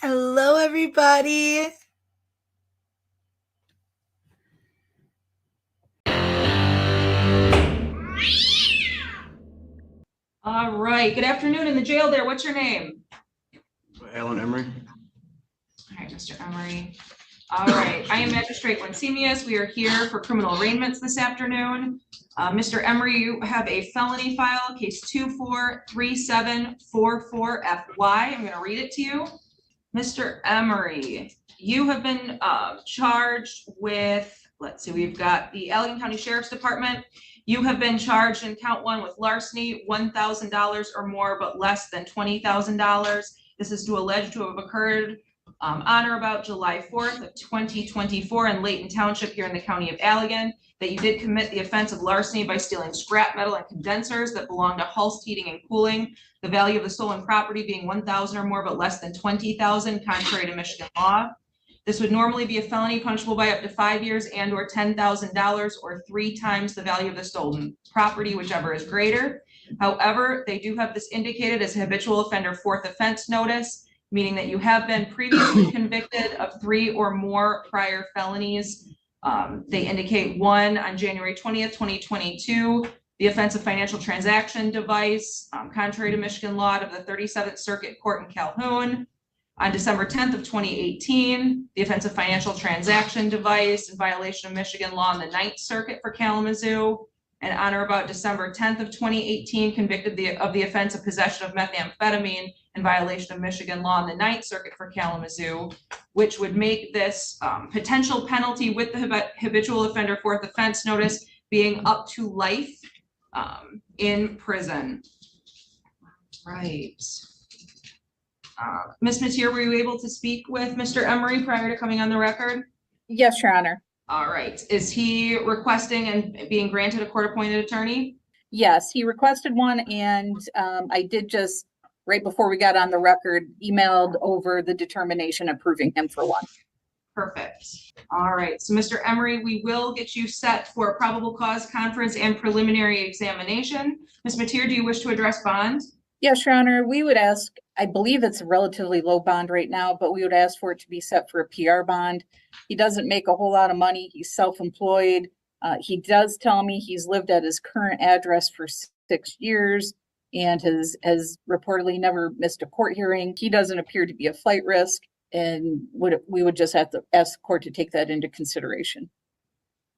Hello, everybody. All right. Good afternoon in the jail there. What's your name? Alan Emery. All right, Mr. Emery. All right. I am Magistrate Winsemius. We are here for criminal arraignments this afternoon. Mr. Emery, you have a felony file, case 243744FY. I'm going to read it to you. Mr. Emery, you have been charged with, let's see, we've got the Allegan County Sheriff's Department. You have been charged in count one with larceny, $1,000 or more, but less than $20,000. This is alleged to have occurred on or about July 4th of 2024 in Layton Township here in the county of Allegan, that you did commit the offense of larceny by stealing scrap metal and condensers that belong to Hulst Heating and Cooling. The value of the stolen property being $1,000 or more, but less than $20,000, contrary to Michigan law. This would normally be a felony punishable by up to 5 years and or $10,000 or 3 times the value of the stolen property, whichever is greater. However, they do have this indicated as a habitual offender fourth offense notice, meaning that you have been previously convicted of 3 or more prior felonies. They indicate one on January 20th, 2022, the offense of financial transaction device, contrary to Michigan law, of the 37th Circuit Court in Calhoun. On December 10th of 2018, the offense of financial transaction device in violation of Michigan law in the 9th Circuit for Kalamazoo. And on or about December 10th of 2018, convicted of the offense of possession of methamphetamine in violation of Michigan law in the 9th Circuit for Kalamazoo, which would make this potential penalty with the habitual offender fourth offense notice being up to life in prison. Right. Ms. Mateer, were you able to speak with Mr. Emery prior to coming on the record? Yes, Your Honor. All right. Is he requesting and being granted a court-appointed attorney? Yes, he requested one, and I did just, right before we got on the record, emailed over the determination approving him for one. Perfect. All right. So, Mr. Emery, we will get you set for a probable cause conference and preliminary examination. Ms. Mateer, do you wish to address bond? Yes, Your Honor. We would ask, I believe it's a relatively low bond right now, but we would ask for it to be set for a PR bond. He doesn't make a whole lot of money. He's self-employed. He does tell me he's lived at his current address for 6 years and has reportedly never missed a court hearing. He doesn't appear to be a flight risk, and we would just have to ask the court to take that into consideration.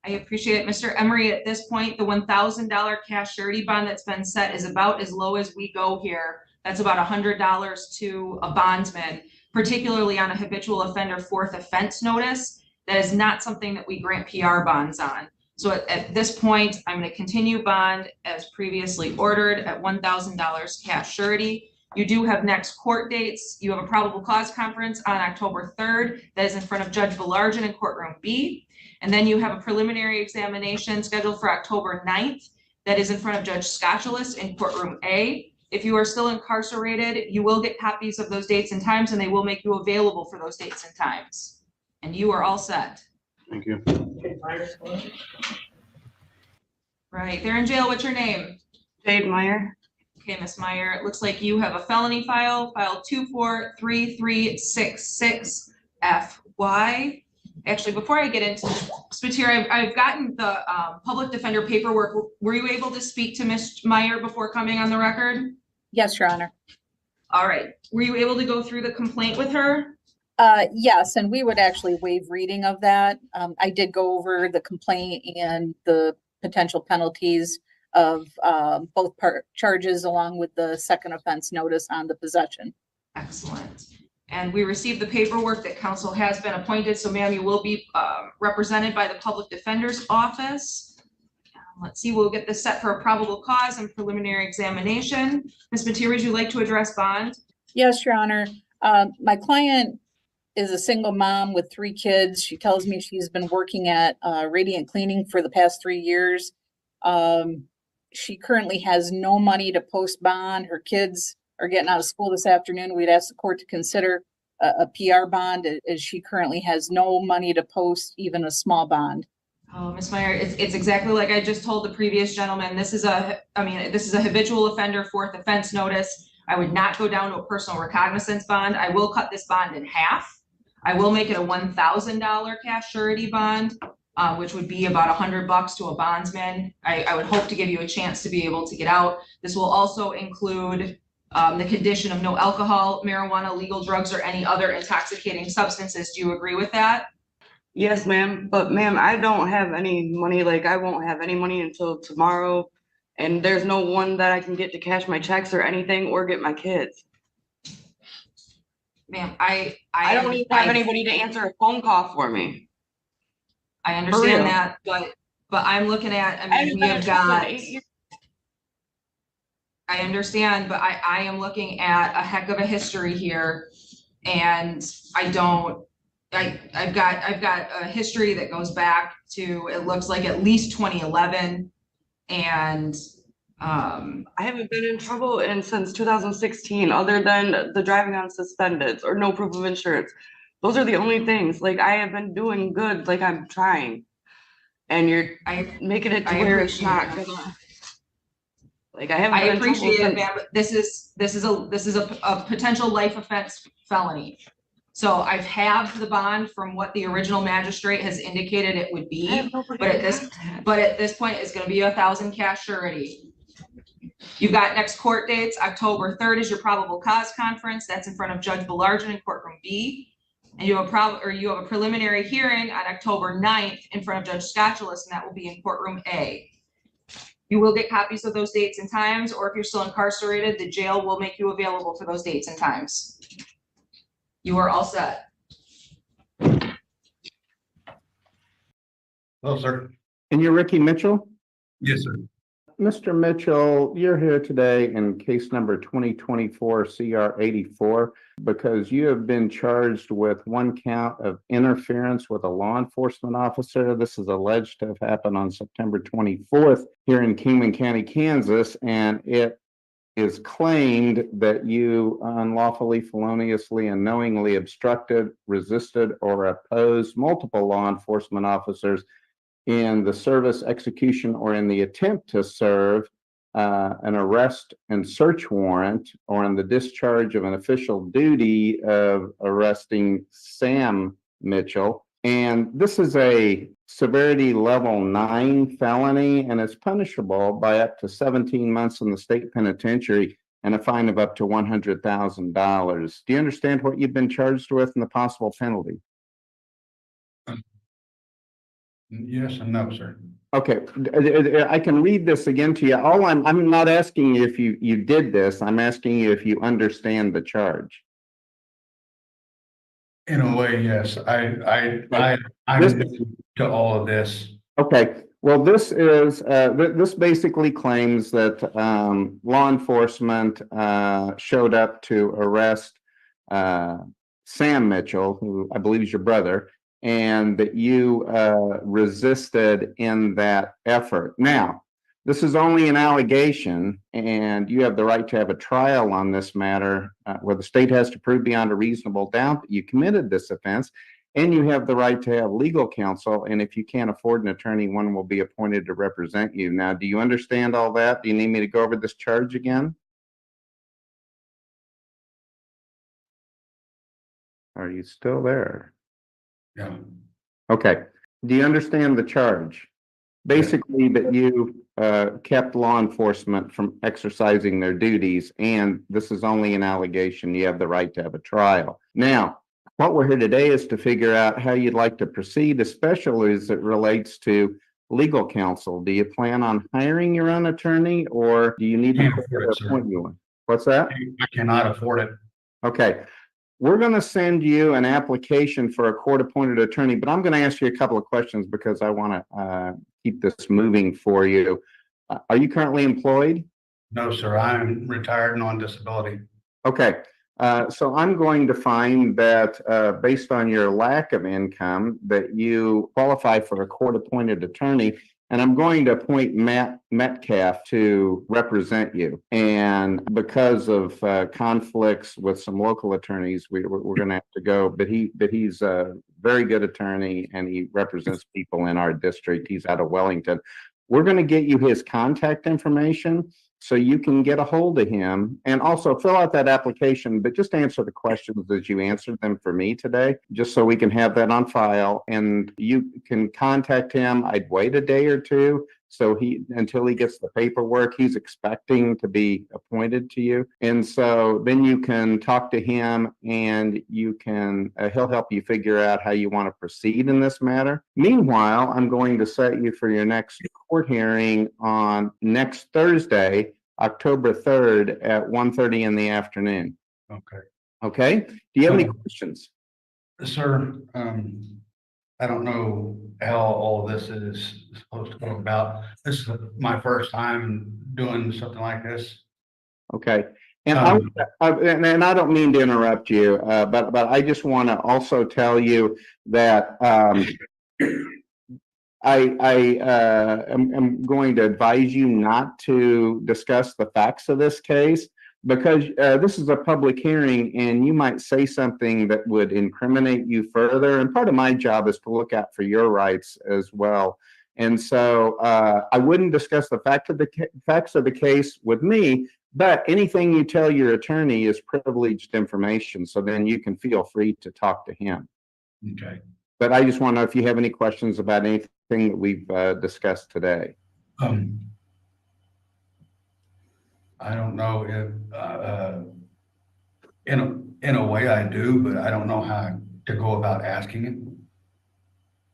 I appreciate it. Mr. Emery, at this point, the $1,000 cash surety bond that's been set is about as low as we go here. That's about $100 to a bondsman, particularly on a habitual offender fourth offense notice. That is not something that we grant PR bonds on. So at this point, I'm going to continue bond as previously ordered at $1,000 cash surety. You do have next court dates. You have a probable cause conference on October 3rd. That is in front of Judge Belargin in courtroom B. And then you have a preliminary examination scheduled for October 9th. That is in front of Judge Scotchalis in courtroom A. If you are still incarcerated, you will get copies of those dates and times, and they will make you available for those dates and times. And you are all set. Thank you. Right, they're in jail. What's your name? Jade Meyer. Okay, Ms. Meyer, it looks like you have a felony file 243366FY. Actually, before I get into this, I've gotten the public defender paperwork. Were you able to speak to Ms. Meyer before coming on the record? Yes, Your Honor. All right. Were you able to go through the complaint with her? Yes, and we would actually waive reading of that. I did go over the complaint and the potential penalties of both charges along with the second offense notice on the possession. Excellent. And we received the paperwork that counsel has been appointed. So ma'am, you will be represented by the public defender's office. Let's see, we'll get this set for a probable cause and preliminary examination. Ms. Mateer, would you like to address bond? Yes, Your Honor. My client is a single mom with 3 kids. She tells me she's been working at Radiant Cleaning for the past 3 years. She currently has no money to post bond. Her kids are getting out of school this afternoon. We'd ask the court to consider a PR bond, as she currently has no money to post even a small bond. Oh, Ms. Meyer, it's exactly like I just told the previous gentleman. This is a habitual offender fourth offense notice. I would not go down to a personal recognizance bond. I will cut this bond in half. I will make it a $1,000 cash surety bond, which would be about $100 to a bondsman. I would hope to give you a chance to be able to get out. This will also include the condition of no alcohol, marijuana, legal drugs, or any other intoxicating substances. Do you agree with that? Yes, ma'am. But ma'am, I don't have any money. Like, I won't have any money until tomorrow. And there's no one that I can get to cash my checks or anything or get my kids. Ma'am, I don't even have anybody to answer a phone call for me. I real. understand that, but I'm looking at, I mean, we have got, I understand, but I am looking at a heck of a history here. And I've got a history that goes back to, it looks like at least 2011. And I haven't been in trouble since 2016, other than the driving on suspended or no proof of insurance. Those are the only things. Like, I have been doing good, like I'm trying. And you're making it to where it's not gonna. Like, I haven't been in trouble appreciate it, since. ma'am, but this is a potential life offense felony. So I've halved the bond from what the original magistrate has indicated it would be, but at this point, it's gonna be 1,000 cash surety. You've got next court dates. October 3rd is your probable cause conference. That's in front of Judge Belargin in courtroom B. And you have a preliminary hearing on October 9th in front of Judge Scotulus, and that will be in courtroom A. You will get copies of those dates and times, or if you're still incarcerated, the jail will make you available for those dates and times. You are all set. Hello, sir. And you're Ricky Mitchell? Yes, sir. Mr. Mitchell, you're here today in case number 2024 CR 84 because you have been charged with one count of interference with a law enforcement officer. This is alleged to have happened on September 24th here in Kingman County, Kansas, and it is claimed that you unlawfully, feloniously, and knowingly obstructed, resisted, or opposed multiple law enforcement officers in the service, execution, or in the attempt to serve an arrest and search warrant, or in the discharge of an official duty of arresting Sam Mitchell. And this is a severity level 9 felony, and it's punishable by up to 17 months in the state penitentiary and a fine of up to $100,000. Do you understand what you've been charged with and the possible penalty? Yes and no, sir. Okay, I can read this again to you. I'm not asking you if you did this. I'm asking you if you understand the charge. In a way, yes. I'm new to all of this. Okay, well, this is this basically claims that law enforcement showed up to arrest Sam Mitchell, who I believe is your brother, and that you resisted in that effort. Now, this is only an allegation, and you have the right to have a trial on this matter where the state has to prove beyond a reasonable doubt that you committed this offense, and you have the right to have legal counsel, and if you can't afford an attorney, one will be appointed to represent you. Now, do you understand all that? Do you need me to go over this charge again? Are you still there? Yeah. Okay. Do you understand the charge? Basically, that you kept law enforcement from exercising their duties, and this is only an allegation. You have the right to have a trial. Now, what we're here today is to figure out how you'd like to proceed, especially as it relates to legal counsel. Do you plan on hiring your own attorney, or do you need to appoint you one? What's that? I cannot afford it. Okay. We're going to send you an application for a court-appointed attorney, but I'm going to ask you a couple of questions because I want to keep this moving for you. Are you currently employed? No, sir. I'm retired and on disability. Okay. So I'm going to find that based on your lack of income, that you qualify for a court-appointed attorney. And I'm going to appoint Matt Metcalf to represent you. And because of conflicts with some local attorneys, we're going to have to go. But he's a very good attorney, and he represents people in our district. He's out of Wellington. We're going to get you his contact information. so you can get a hold of him and also fill out that application, but just answer the questions as you answered them for me today, just so we can have that on file. And you can contact him. I'd wait a day or two until he gets the paperwork. He's expecting to be appointed to you. And so then you can talk to him and you can, he'll help you figure out how you want to proceed in this matter. Meanwhile, I'm going to set you for your next court hearing on next Thursday, October 3rd at 1:30 in the afternoon. Okay. Okay? Do you have any questions? Sir, I don't know how all this is supposed to go about. This is my first time doing something like this. Okay. And and I don't mean to interrupt you, but I just want to also tell you that I am going to advise you not to discuss the facts of this case, because this is a public hearing and you might say something that would incriminate you further. And part of my job is to look out for your rights as well. And so I wouldn't discuss the facts of the case with me, but anything you tell your attorney is privileged information. So then you can feel free to talk to him. Okay. But I just want to know if you have any questions about anything that we've discussed today. I don't know if, in a way I do, but I don't know how to go about asking it.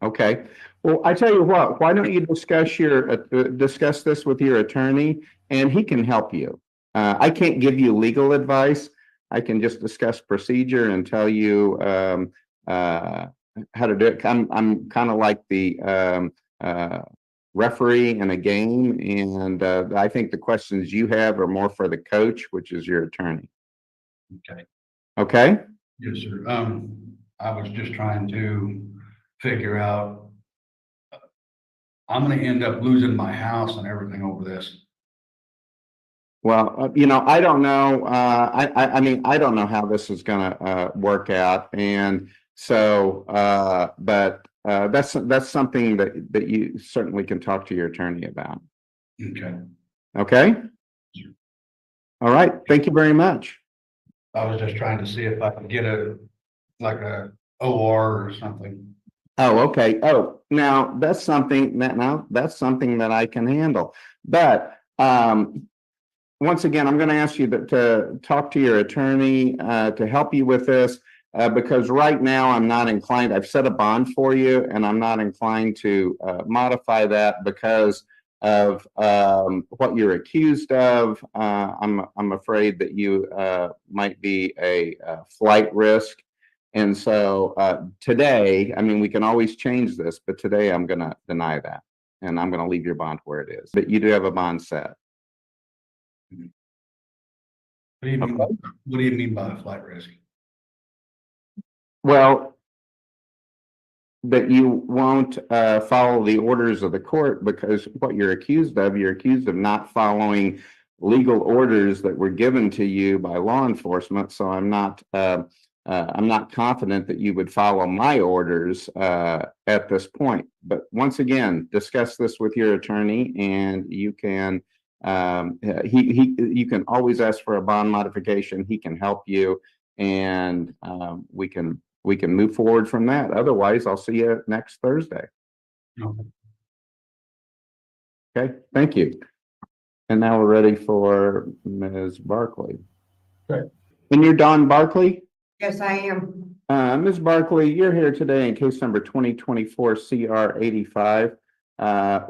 Okay. Well, I tell you what, why don't you discuss this with your attorney and he can help you. I can't give you legal advice. I can just discuss procedure and tell you how to do it. I'm kind of like the referee in a game, and I think the questions you have are more for the coach, which is your attorney. Okay. Okay? Yes, sir. I was just trying to figure out, I'm gonna end up losing my house and everything over this. Well, I don't know. I mean, I don't know how this is gonna work out, and so, but that's something that you certainly can talk to your attorney about. Okay. Okay? All right. Thank you very much. I was just trying to see if I could get like a OR or something. Oh, okay. Oh, now that's something that I can handle. But once again, I'm going to ask you to talk to your attorney to help you with this, because right now I'm not inclined. I've set a bond for you, and I'm not inclined to modify that because of what you're accused of. I'm afraid that you might be a flight risk. And so today, I mean, we can always change this, but today I'm going to deny that. And I'm going to leave your bond where it is. But you do have a bond set. What do you mean? What do you mean by a flight risk? Well, that you won't follow the orders of the court, because what you're accused of not following legal orders that were given to you by law enforcement. So I'm not confident that you would follow my orders at this point. But once again, discuss this with your attorney, and you can you can always ask for a bond modification. He can help you, and we can move forward from that. Otherwise, I'll see you next Thursday. Okay. Okay, thank you. And now we're ready for Ms. Barkley. Okay. And you're Dawn Barkley? Yes, I am. Ms. Barkley, you're here today in case number 2024 CR 85,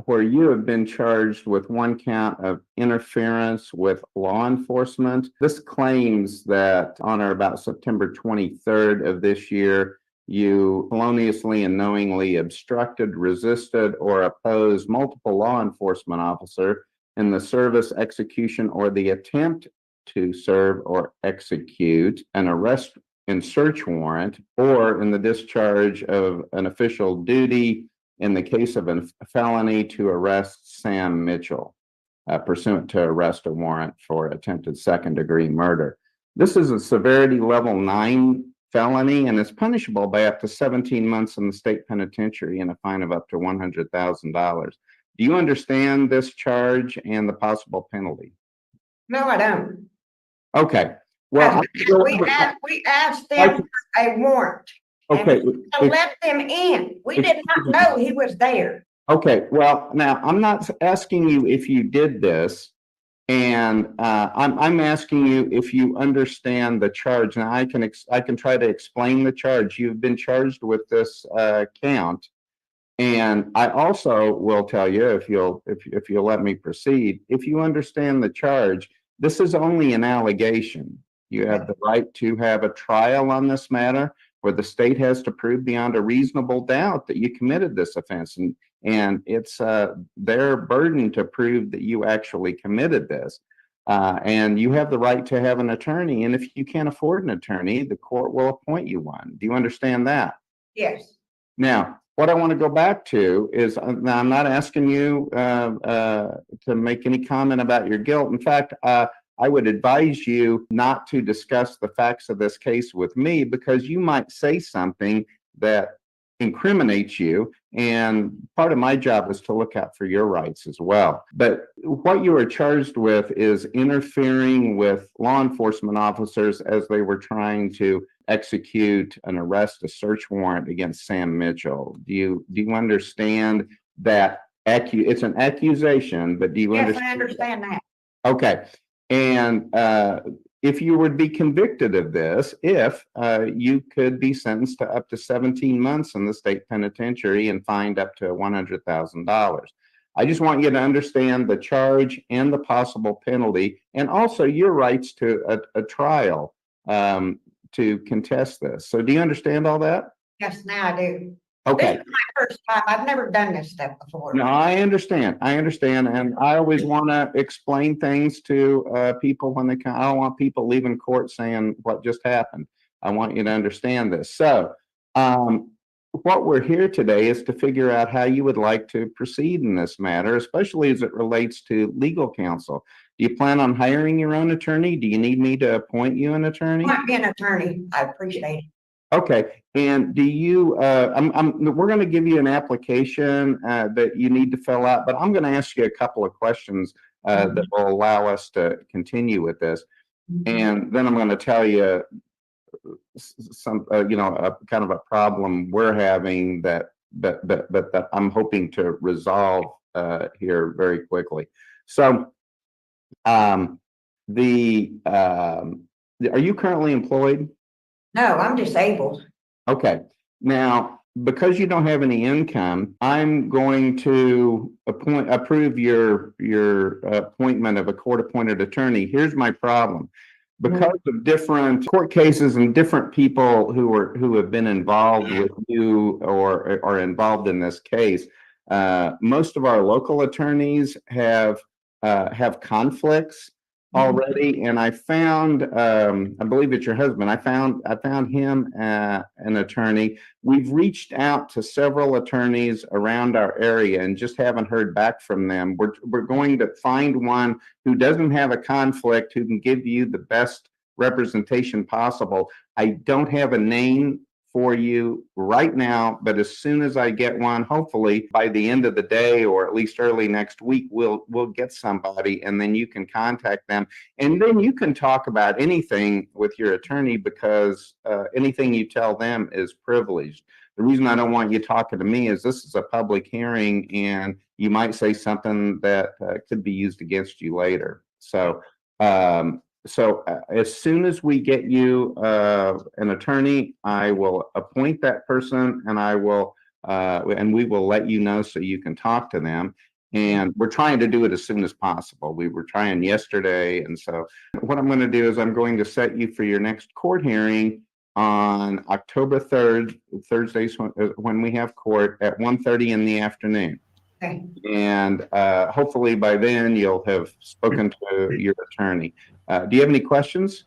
where you have been charged with one count of interference with law enforcement. This claims that on or about September 23rd of this year, you feloniously and knowingly obstructed, resisted, or opposed multiple law enforcement officer in the service, execution, or the attempt to serve or execute an arrest and search warrant, or in the discharge of an official duty in the case of a felony to arrest Sam Mitchell, pursuant to arrest a warrant for attempted second-degree murder. This is a severity level 9 felony, and it's punishable by up to 17 months in the state penitentiary and a fine of up to $100,000. Do you understand this charge and the possible penalty? No, I don't. Okay, well. We asked them for a warrant. Okay. To let them in. We did not know he was there. Okay, well, now, I'm not asking you if you did this. And I'm asking you if you understand the charge. Now, I can try to explain the charge. You've been charged with this count. And I also will tell you, if you'll let me proceed, if you understand the charge, this is only an allegation. You have the right to have a trial on this matter where the state has to prove beyond a reasonable doubt that you committed this offense. And it's their burden to prove that you actually committed this. And you have the right to have an attorney. And if you can't afford an attorney, the court will appoint you one. Do you understand that? Yes. Now, what I want to go back to is, now I'm not asking you to make any comment about your guilt. In fact, I would advise you not to discuss the facts of this case with me, because you might say something that incriminates you. And part of my job is to look out for your rights as well. But what you are charged with is interfering with law enforcement officers as they were trying to execute an arrest, a search warrant against Sam Mitchell. Do you understand that it's an accusation, but do you understand? Yes, I understand that. Okay. And if you would be convicted of this, you could be sentenced to up to 17 months in the state penitentiary and fined up to $100,000. I just want you to understand the charge and the possible penalty, and also your rights to a trial to contest this. So do you understand all that? Yes, now I do. Okay. This is my first time. I've never done this stuff before. No, I understand. And I always want to explain things to people when they come. I don't want people leaving court saying what just happened. I want you to understand this. So, what we're here today is to figure out how you would like to proceed in this matter, especially as it relates to legal counsel. Do you plan on hiring your own attorney? Do you need me to appoint you an attorney? I might be an attorney. I appreciate it. Okay, and do you, we're going to give you an application that you need to fill out, but I'm going to ask you a couple of questions that will allow us to continue with this. And then I'm going to tell you some, a kind of a problem we're having that I'm hoping to resolve here very quickly. So, are you currently employed? No, I'm disabled. Okay. Now, because you don't have any income, I'm going to approve your appointment of a court-appointed attorney. Here's my problem. Because of different court cases and different people who have been involved with you or are involved in this case, most of our local attorneys have conflicts already, and I found, I believe it's your husband. I found him an attorney. We've reached out to several attorneys around our area and just haven't heard back from them. We're going to find one who doesn't have a conflict, who can give you the best representation possible. I don't have a name for you right now, but as soon as I get one, hopefully by the end of the day or at least early next week, we'll get somebody, and then you can contact them, and then you can talk about anything with your attorney, because anything you tell them is privileged. The reason I don't want you talking to me is this is a public hearing, and you might say something that could be used against you later. So as soon as we get you an attorney, I will appoint that person, and we will let you know so you can talk to them. And we're trying to do it as soon as possible. We were trying yesterday, and so what I'm going to do is I'm going to set you for your next court hearing on October 3rd, Thursdays when we have court at 1:30 in the afternoon. Okay. And hopefully by then you'll have spoken to your attorney. Do you have any questions?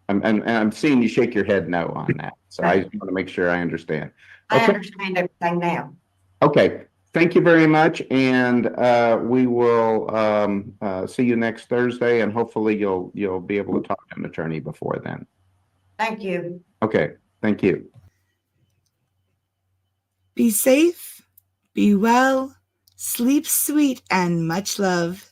I'm seeing you shake your head no on that. So I just want to make sure I understand. Okay. I understand everything now. Okay. Thank you very much. And we will see you next Thursday, and hopefully you'll be able to talk to an attorney before then. Thank you. Okay. Thank you. Be safe, be well, sleep sweet, and much love.